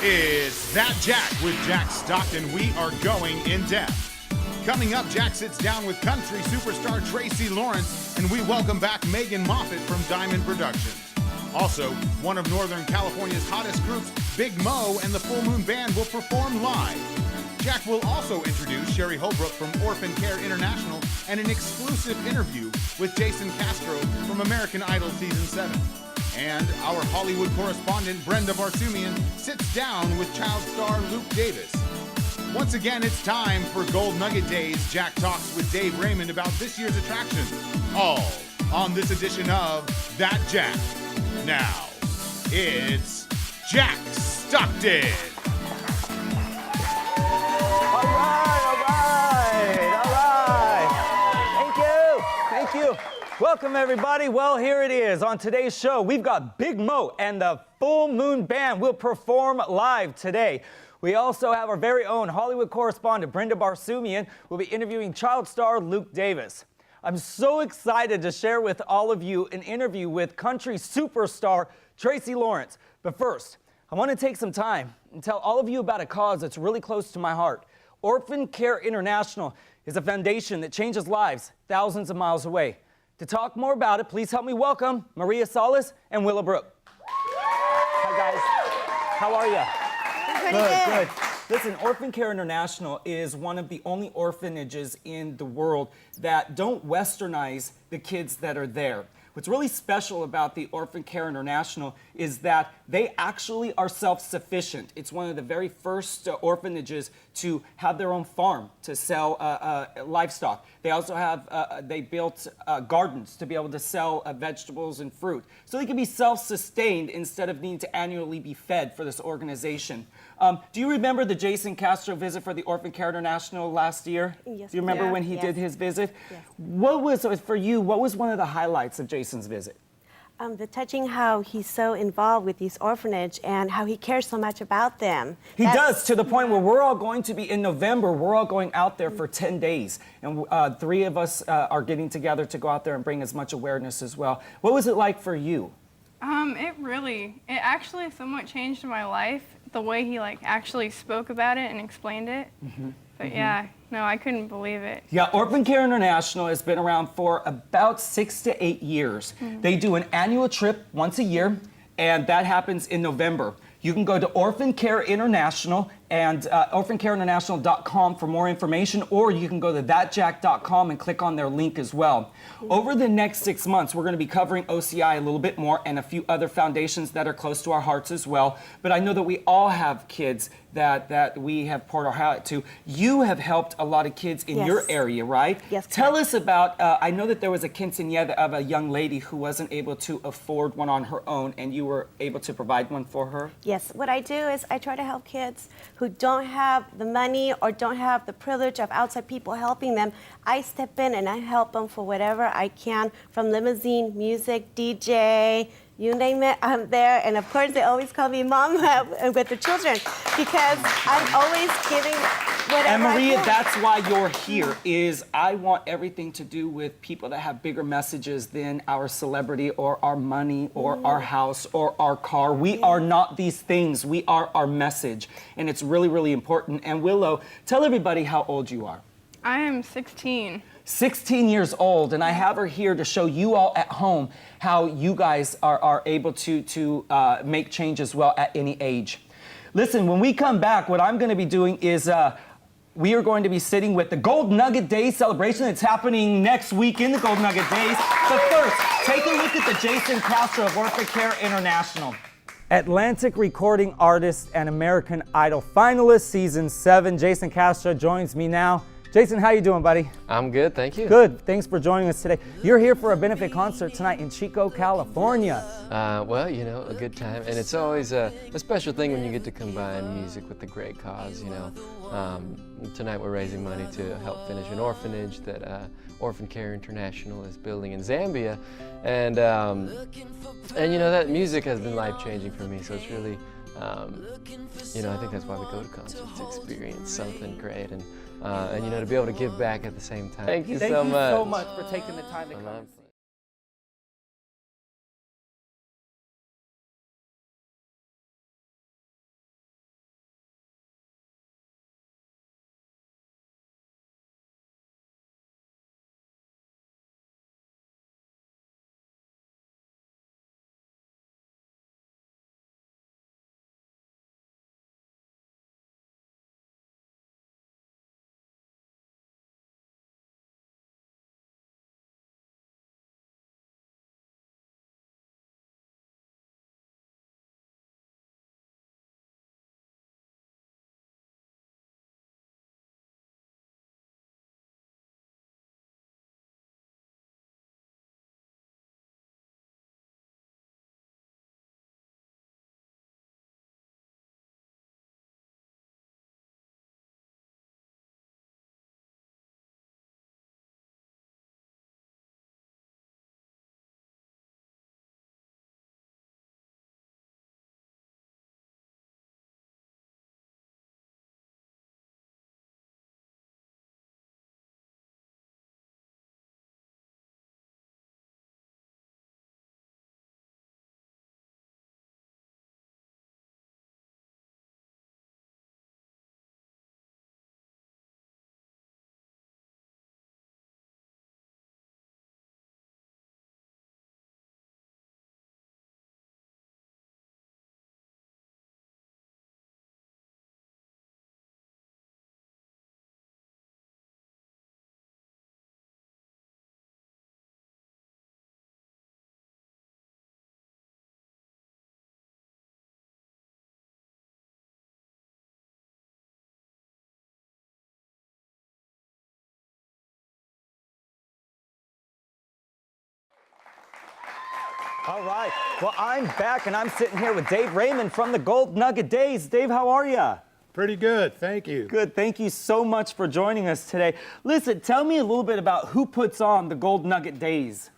It's That Jack with Jack Stockton. We are going in depth. Coming up, Jack sits down with country superstar Tracy Lawrence, and we welcome back Megan Moffitt from Diamond Productions. Also, one of Northern California's hottest groups, Big Mo and the Full Moon Band will perform live. Jack will also introduce Sherry Holbrook from Orphan Care International and an exclusive interview with Jason Castro from American Idol Season 7. And our Hollywood correspondent, Brenda Barsumian, sits down with child star Luke Davis. Once again, it's time for Gold Nugget Days. Jack talks with Dave Raymond about this year's attractions, all on this edition of That Jack. Now, it's Jack Stockton. All right. Thank you. Welcome, everybody. Well, here it is. On today's show, we've got Big Mo and the Full Moon Band will perform live today. We also have our very own Hollywood correspondent, Brenda Barsumian, will be interviewing child star Luke Davis. I'm so excited to share with all of you an interview with country superstar Tracy Lawrence. But first, I want to take some time and tell all of you about a cause that's really close to my heart. Orphan Care International is a foundation that changes lives thousands of miles away. To talk more about it, please help me welcome Maria Salas and Willa Brooke. Hi, guys. How are you? Good. Listen, Orphan Care International is one of the only orphanages in the world that don't westernize the kids that are there. What's really special about the Orphan Care International is that they actually are self-sufficient. It's one of the very first orphanages to have their own farm to sell livestock. They also have, they built gardens to be able to sell vegetables and fruit. So they can be self-sustained instead of needing to annually be fed for this organization. Do you remember the Jason Castro visit for the Orphan Care International last year? Yes. Do you remember when he did his visit? Yes. What was, for you, what was one of the highlights of Jason's visit? The touching how he's so involved with these orphanage and how he cares so much about them. He does, to the point where we're all going to be, in November, we're all going out there for 10 days. And 3 of us are getting together to go out there and bring as much awareness as well. What was it like for you? It actually somewhat changed my life, the way he actually spoke about it and explained it. But yeah, no, I couldn't believe it. Yeah, Orphan Care International has been around for about 6 to 8 years. They do an annual trip once a year, and that happens in November. You can go to Orphan Care International and orphancareinternational.com for more information, or you can go to thatjack.com and click on their link as well. Over the next 6 months, we're going to be covering OCI a little bit more and a few other foundations that are close to our hearts as well. But I know that we all have kids that we have poured our heart to. You have helped a lot of kids in your area, right? Yes. Tell us about, I know that there was a quinceañera of a young lady who wasn't able to afford one on her own, and you were able to provide one for her? Yes, what I do is I try to help kids who don't have the money or don't have the privilege of outside people helping them. I step in and I help them for whatever I can, from limousine, music, DJ, you name it, I'm there. And of course, they always call me mom with the children because I'm always giving whatever And Maria, I can. that's why you're here, is I want everything to do with people that have bigger messages than our celebrity or our money or our house or our car. We are not these things. We are our message. And it's really, really important. And Willow, tell everybody how old you are. I am 16. 16 years old, and I have her here to show you all at home how you guys are able to make change as well at any age. Listen, when we come back, what I'm going to be doing is we are going to be sitting with the Gold Nugget Days celebration that's happening next week in the Gold Nugget Days. But first, take a look at the Jason Castro of Orphan Care International. Atlantic recording artist and American Idol finalist, Season 7. Jason Castro joins me now. Jason, how you doing, buddy? I'm good, thank you. Good. Thanks for joining us today. You're here for a benefit concert tonight in Chico, California. Well, you know, a good time, and it's always a special thing when you get to combine music with a great cause. You know, tonight we're raising money to help finish an orphanage that Orphan Care International is building in Zambia, and you know, that music has been life-changing for me. So it's really, you know, I think that's why we go to concerts, to experience something great, and you know, to be able to give back at the same time. Thank you so much. Thank you so much for taking the time to come. All right. Well, I'm back, and I'm sitting here with Dave Raymond from the Gold Nugget Days. Dave, how are you? Pretty good, thank you. Good. Thank you so much for joining us today. Listen, tell me a little bit about who puts on the Gold Nugget Days.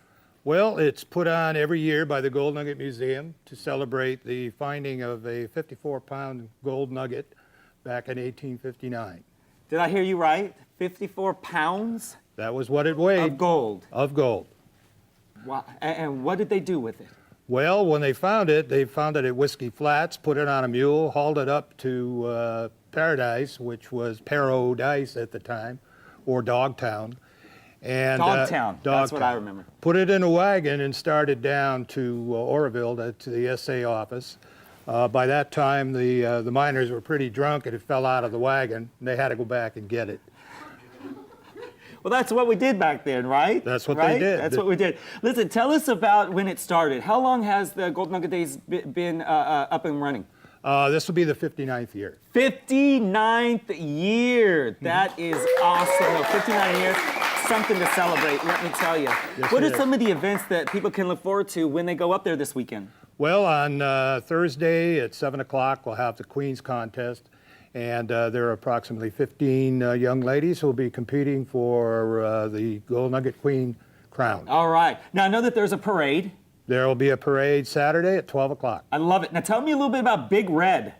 Well, it's put on every year by the Gold Nugget Museum to celebrate the finding of a 54-pound gold nugget back in 1859. Did I hear you right? 54 pounds That was what it weighed. of gold. Of gold. Wow. And what did they do with it? Well, when they found it at Whiskey Flats, put it on a mule, hauled it up to Paradise, which was Paradise at the time, or Dogtown. And, Dogtown. That's what I Dogtown. remember. Put it in a wagon and started down to Oroville, to the SA office. By that time, the miners were pretty drunk and it fell out of the wagon, and they had to go back and get it. Well, that's what we did back then, right? That's what they did. That's what we did. Listen, tell us about when it started. How long has the Gold Nugget Days been up and running? This will be the 59th year. 59th year. That is awesome. No, 59 years, something to celebrate, let me tell you. Yes, What it are is. some of the events that people can look forward to when they go up there this weekend? Well, on Thursday at 7 o'clock, we'll have the Queen's Contest. And there are approximately 15 young ladies who will be competing for the Gold Nugget Queen crown. All right. Now, I know that there's a parade. There will be a parade Saturday at 12 o'clock. I love it. Now, tell me a little bit about Big Red.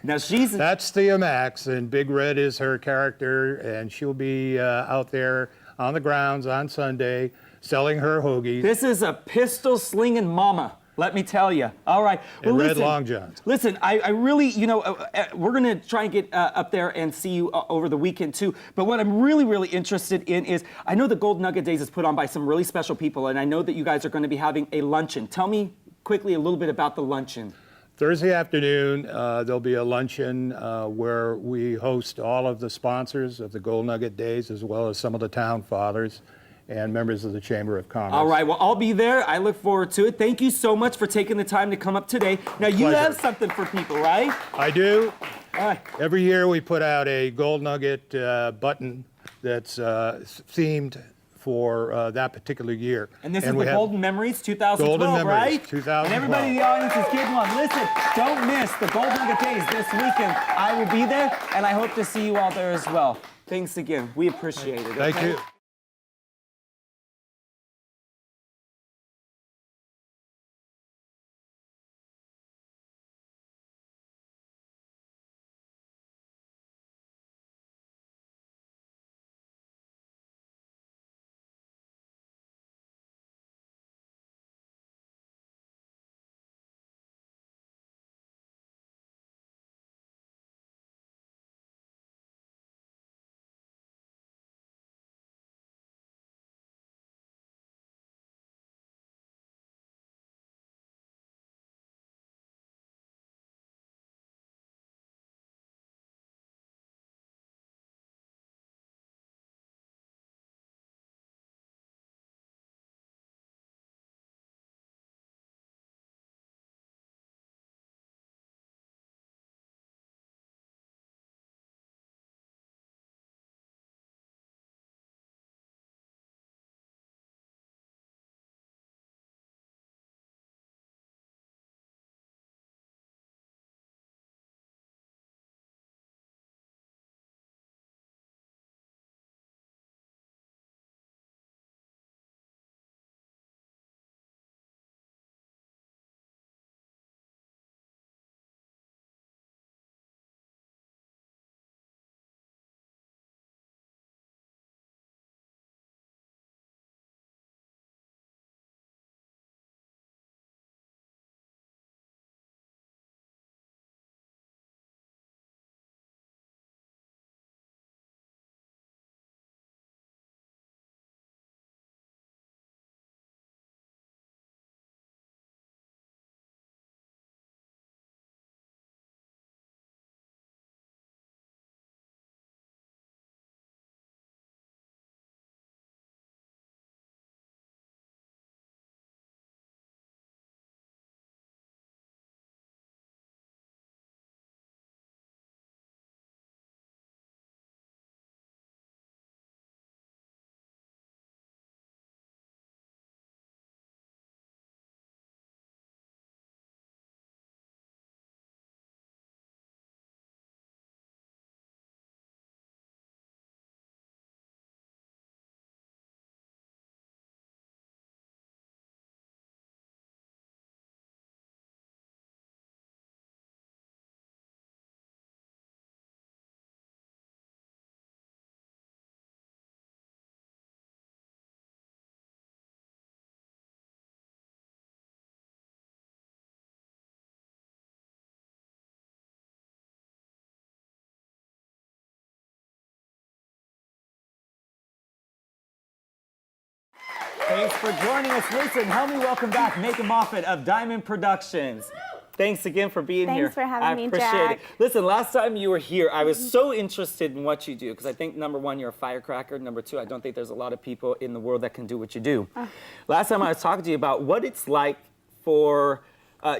Now, she's... That's Thea Max, and Big Red is her character, and she'll be out there on the grounds on Sunday selling her hoagies This is a pistol-slinging mama, let me tell you. All right. and red listen, long johns. Listen, I really, we're going to try and get up there and see you over the weekend, too. But what I'm really, really interested in is, I know the Gold Nugget Days is put on by some really special people, and I know that you guys are going to be having a luncheon. Tell me quickly a little bit about the luncheon. Thursday afternoon, there'll be a luncheon where we host all of the sponsors of the Gold Nugget Days, as well as some of the town fathers and members of the Chamber of Commerce. All right, well, I'll be there. I look forward to it. Thank you so much for taking the time to come up today. Now, you Pleasure. have something for people, right? I do. All right. Every year we put out a Gold Nugget button that's themed for that particular year. And this is we the have- Golden Memories 2012, Golden Memories, right? 2012. And everybody in the audience is getting one. Listen, don't miss the Gold Nugget Days this weekend. I will be there, and I hope to see you all there as well. Thanks again. We appreciate it. Thank okay? you. Thanks for joining us. Listen, help me welcome back Megan Moffett of Diamond Productions. Thanks again for being here. Thanks for having me, I appreciate it. Jack. Listen, last time you were here, I was so interested in what you do because I think, number one, you're a firecracker. Number two, I don't think there's a lot of people in the world that can do what you do. Last time I was talking to you about what it's like for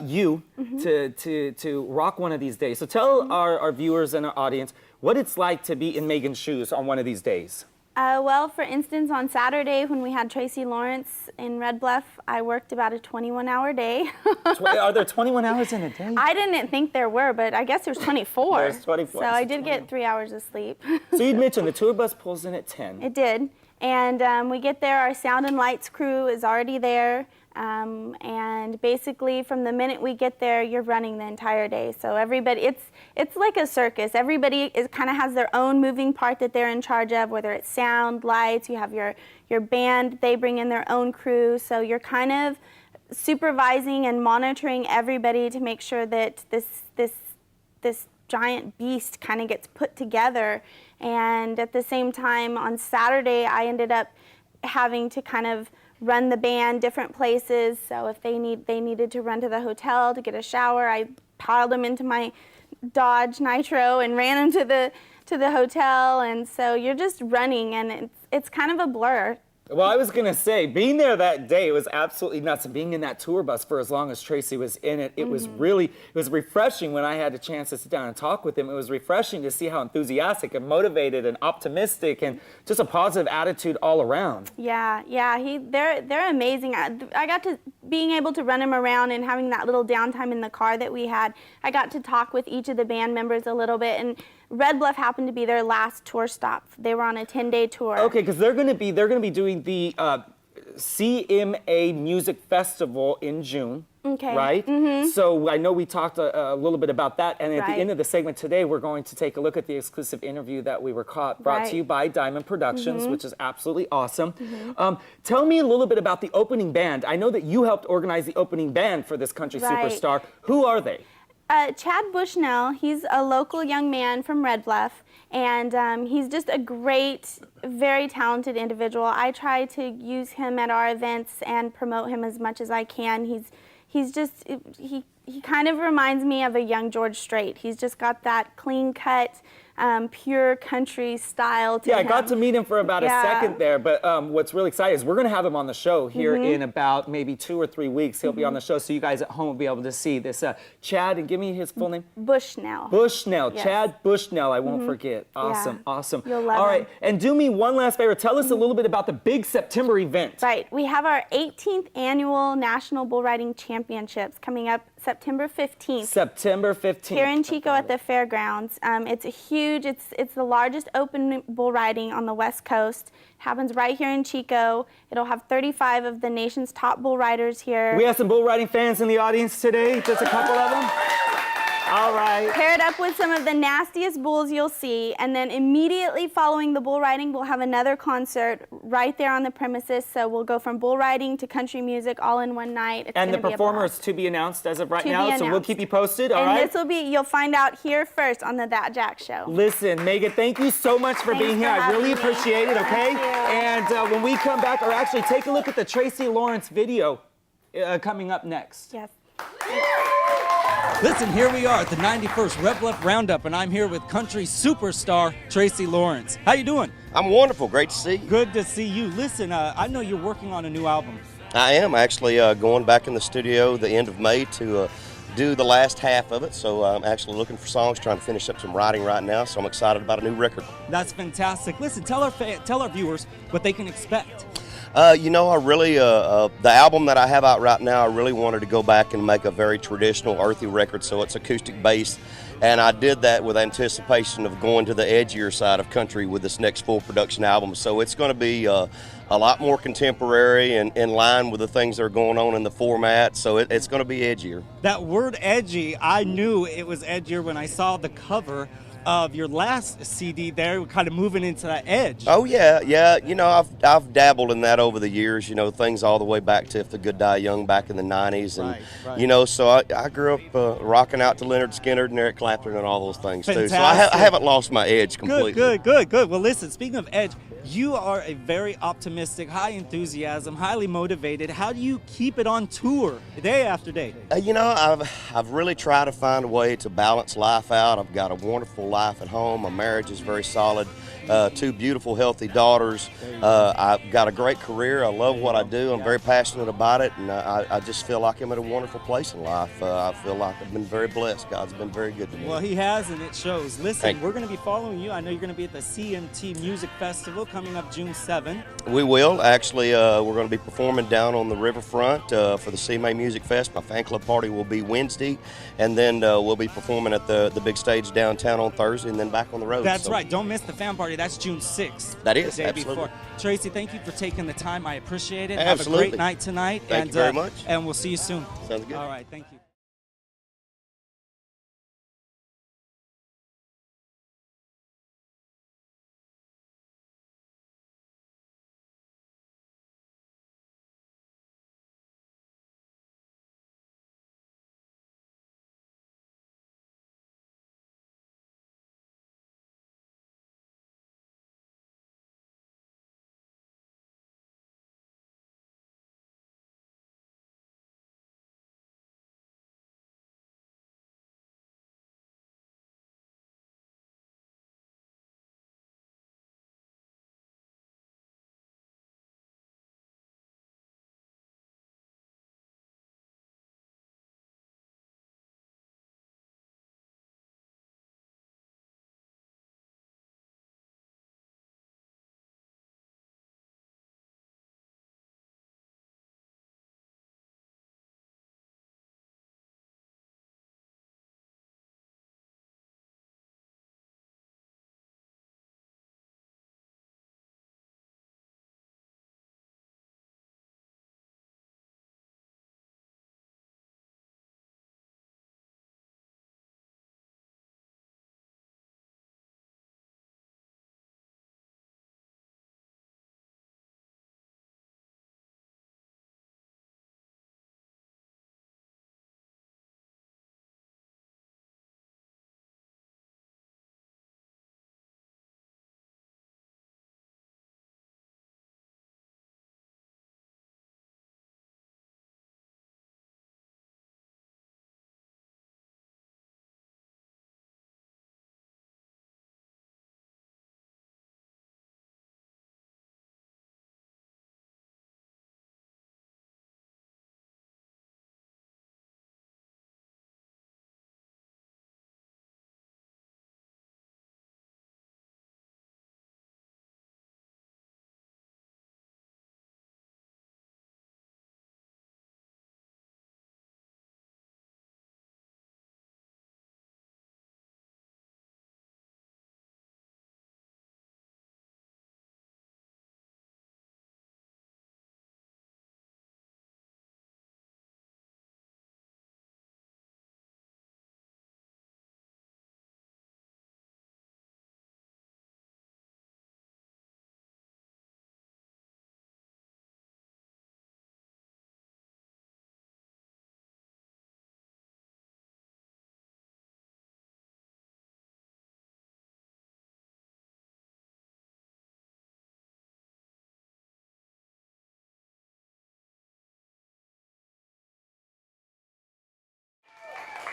you to rock one of these days. So tell our viewers and our audience what it's like to be in Megan's shoes on one of these days. Well, for instance, on Saturday when we had Tracy Lawrence in Red Bluff, I worked about a 21-hour day. Are there 21 hours in a day? I didn't think there were, but I guess there's 24. There's 24. So I did get 3 hours of sleep. So you'd mentioned the tour bus pulls in at 10. It did. And we get there, our sound and lights crew is already there. And basically from the minute we get there, you're running the entire day. So everybody, it's like a circus. Everybody kind of has their own moving part that they're in charge of, whether it's sound, lights, you have your band, they bring in their own crew. So you're kind of supervising and monitoring everybody to make sure that this giant beast kind of gets put together. And at the same time, on Saturday, I ended up having to kind of run the band different places. So if they needed to run to the hotel to get a shower, I piled them into my Dodge Nitro and ran them to the hotel. And so you're just running, and it's kind of a blur. Well, I was gonna say, being there that day was absolutely nuts. And being in that tour bus for as long as Tracy was in it, it was refreshing when I had a chance to sit down and talk with him. It was refreshing to see how enthusiastic and motivated and optimistic and just a positive attitude all around. Yeah, they're amazing. I got to being able to run him around and having that little downtime in the car that we had. I got to talk with each of the band members a little bit, and Red Bluff happened to be their last tour stop. They were on a 10-day tour. Okay, because they're gonna be doing the CMA Music Festival in June. Okay. Right? So I know we talked a little bit about that, and at the Right. end of the segment today, we're going to take a look at the exclusive interview that we were brought Right. to you by Diamond Productions, which is absolutely awesome. Tell me a little bit about the opening band. I know that you helped organize the opening band for this country Right. superstar. Who are they? Chad Bushnell, he's a local young man from Red Bluff, and he's just a great, very talented individual. I try to use him at our events and promote him as much as I can. He kind of reminds me of a young George Strait. He's just got that clean-cut, pure country style to him. I got to meet him for about a second there, but what's really exciting is we're going to have him on the show here in about maybe 2 or 3 weeks. He'll be on the show, so you guys at home will be able to see this. Chad, and give me his full name. Bushnell. Bushnell, Yes. Chad Bushnell, I won't forget. Awesome, Yeah. awesome. You'll love All right, him. and do me one last favor. Tell us a little bit about the big September event. Right, we have our 18th annual National Bull Riding Championships coming up September 15th. September 15th. Here in Chico at the fairgrounds. It's a huge, it's the largest open bull riding on the West Coast. It happens right here in Chico. It'll have 35 of the nation's top bull riders here. We have some bull riding fans in the audience today, just a couple of them. All right. Paired up with some of the nastiest bulls you'll see, and then immediately following the bull riding, we'll have another concert right there on the premises. So we'll go from bull riding to country music all in one night. It's And the gonna be a performer is blast. to be announced as of right To be now, so we'll announced. keep you posted, all And right? this will be, you'll find out here first on the That Jack Show. Listen, Megan, thank you so much for Thanks being for here. I having really me. appreciate it, okay? Thank you. And when we come back, or actually take a look at the Tracy Lawrence video coming up next. Yes. Listen, here we are at the 91st Red Bluff Roundup, and I'm here with country superstar Tracy Lawrence. How you doing? I'm wonderful. Great to see you. Good to see you. Listen, I know you're working on a new album. I am actually going back in the studio the end of May to do the last half of it. So I'm actually looking for songs, trying to finish up some writing right now. So I'm excited about a new record. That's fantastic. Listen, tell our viewers what they can expect. You know, I really, the album that I have out right now, I really wanted to go back and make a very traditional earthy record, so it's acoustic bass. And I did that with anticipation of going to the edgier side of country with this next full production album. So it's going to be a lot more contemporary and in line with the things that are going on in the format. So it's going to be edgier. That word edgy, I knew it was edgier when I saw the cover of your last CD there, kind of moving into that edge. Oh yeah. You know, I've dabbled in that over the years. You know, things all the way back to If the Good Die Young back in the '90s, and Right. you know, so I grew up rocking out to Leonard Skinner and Eric Clapton and all those things too. So I Fantastic. haven't lost my edge completely. Good. Well, listen, speaking of edge, You are a very optimistic, high enthusiasm, highly motivated. How do you keep it on tour day after day? You know, I've really tried to find a way to balance life out. I've got a wonderful life at home. My marriage is very solid. 2 beautiful, healthy daughters. I've got a great career. I love what I do. I'm very passionate about it, and I just feel like I'm at a wonderful place in life. I feel like I've been very blessed. God's been very good to me. Well, He has, and it shows. Listen, Thank you. we're going to be following you. I know you're going to be at the CMT Music Festival coming up June 7th. We will. Actually, we're going to be performing down on the riverfront for the CMA Music Fest. My fan club party will be Wednesday, and then we'll be performing at the big stage downtown on Thursday, and then back on the road. That's right. Don't miss the fan party. That's June 6th. That is, the day absolutely. before. Tracy, thank you for taking the time. I appreciate it. Absolutely. Have a great night tonight. Thank you very much. And we'll see you soon. Sounds good. All right. Thank you.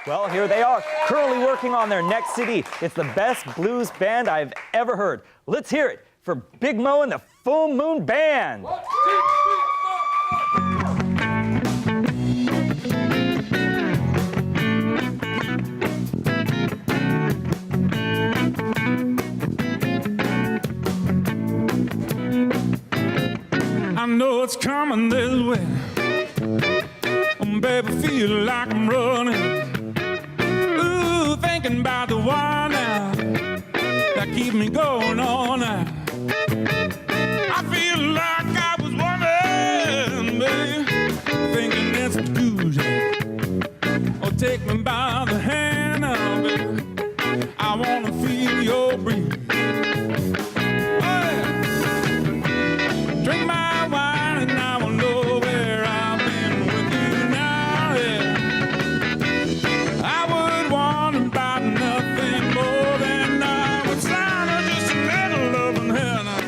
Well, here they are, currently working on their next CD. It's the best blues band I've ever heard. Let's hear it for Big Mo and the Full Moon Band. 1, 2, 3, 4. I know it's coming this way. Baby, feel like I'm running. Ooh, thinking about the one now that keep me going on now. I feel like I was wondering, babe, thinking it's Tuesday. Oh, take me by the hand now, baby. I wanna feel your breeze. Oh, yeah. Drink my wine and I will know where I've been with you now, yeah. I would want about nothing more than I would sign just a little loving here now.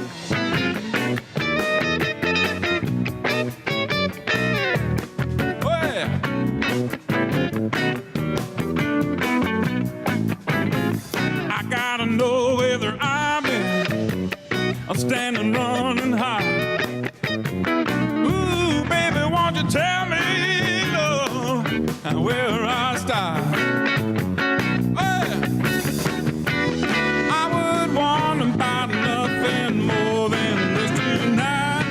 where I start. I would want about nothing more than this tonight.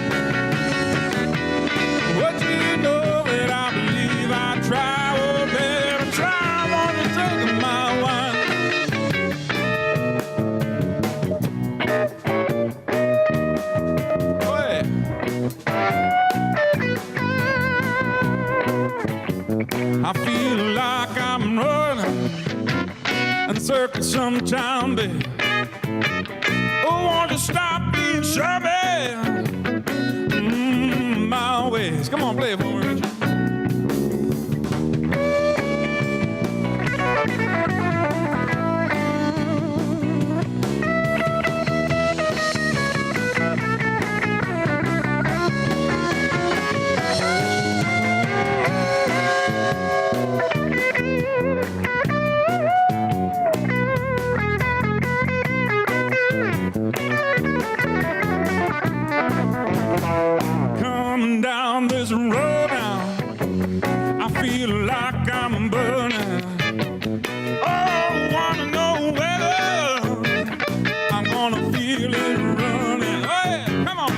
But you know that I believe I try, oh baby, try, want to drink my wine. I feel like I'm running in circles sometime, baby. Oh, won't you stop being shabby? My ways. Come on, play it for me, Richard. Coming down this road now, I feel like I'm burning. Oh, wanna know whether I'm gonna feel it running. Oh yeah, come on.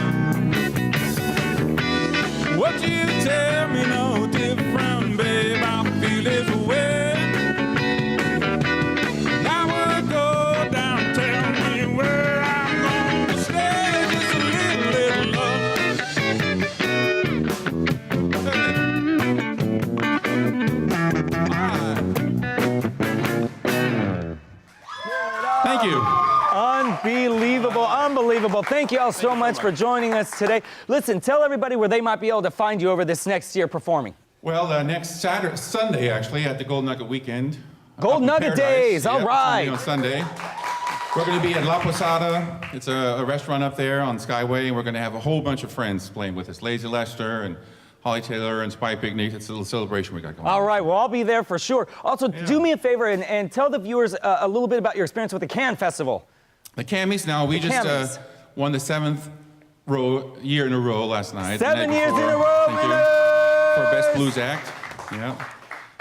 What you tell me no different, babe, I feel this way. I would go down, tell me where I'm gonna stay, just a little love. Thank you. Unbelievable, unbelievable. Thank you all so much for joining us today. Listen, tell everybody where they might be able to find you over this next year performing. Well, next Sunday, actually, at the Gold Nugget weekend. Gold Nugget Days, all right. On Sunday. We're going to be at La Posada. It's a restaurant up there on Skyway, and we're going to have a whole bunch of friends playing with us. Lazy Lester and Holly Taylor and Spy Picnic. It's a little celebration we got going on. All right, well, I'll be there for sure. Also, do me a favor and tell the viewers a little bit about your experience with the Cannes Festival. The Camis, now, we just won the 7th year in a row last night. 7 years in a row, Thank you. For Best Blues Act. Yeah.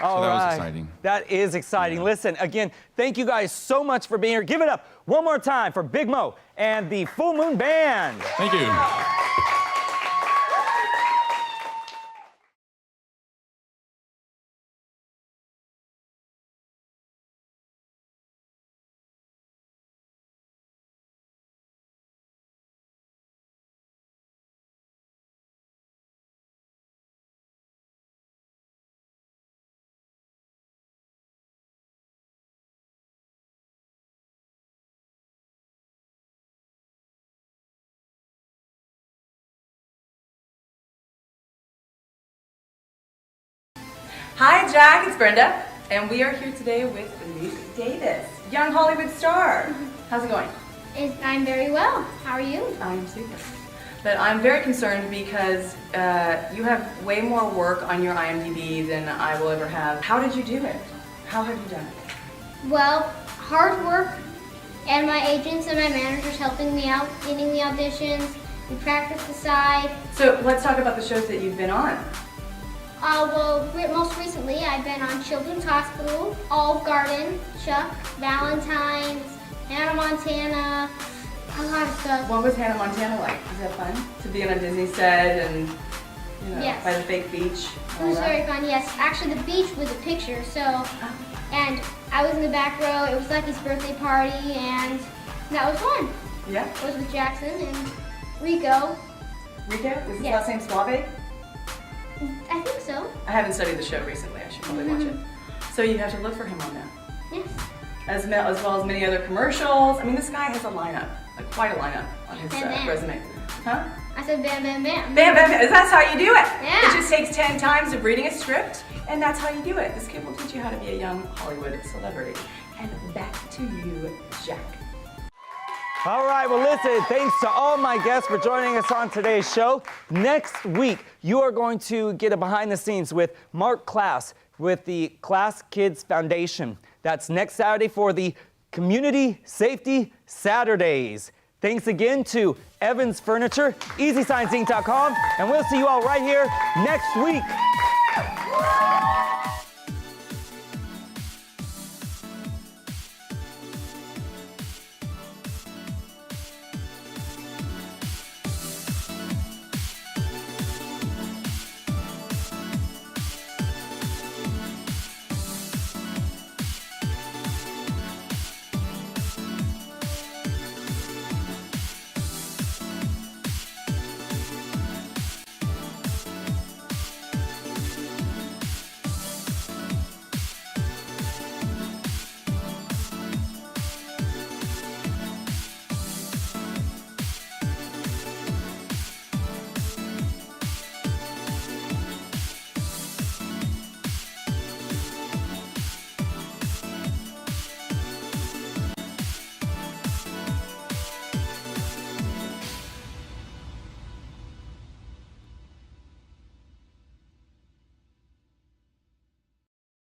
All so that right. was exciting. That is exciting. Listen, again, thank you guys so much for being here. Give it up one more time for Big Mo and the Full Moon Band. Thank you. Hi, Jack, it's Brenda, and we are here today with Lucy Davis, young Hollywood star. How's it going? I'm very well. How are you? I'm super. But I'm very concerned because you have way more work on your IMDb than I will ever have. How did you do it? How have you done it? Well, hard work, and my agents and my managers helping me out, getting the auditions. We practiced aside. So let's talk about the shows that you've been on. Well, most recently I've been on Children's Hospital, Olive Garden, Chuck, Valentine's, Hannah Montana, a lot of stuff. What was Hannah Montana like? Was that fun? To be on a Disney set and, you know, Yes. by the fake beach? It was very fun, yes. Actually, the beach was a picture, so, and I was in the back row. It was Lucky's birthday party, and that was fun. Yeah? I was with Jackson and Rico. Rico? Was his Yes. last name Suave? I think so. I haven't studied the show recently. I should probably watch it. So you have to look for him on that. Yes. As well as many other commercials. I mean, this guy has a lineup, quite a lineup on his Bam, bam. resume. Huh? I said bam, bam, bam. Bam, bam, bam. That's how you do it. Yeah. It just takes 10 times of reading a script, and that's how you do it. This kid will teach you how to be a young Hollywood celebrity. And back to you, Jack. All right, well, listen, thanks to all my guests for joining us on today's show. Next week, you are going to get a behind the scenes with Mark Klass with the Klass Kids Foundation. That's next Saturday for the Community Safety Saturdays. Thanks again to Evans Furniture, EasySignsInc.com, and we'll see you all right here next week.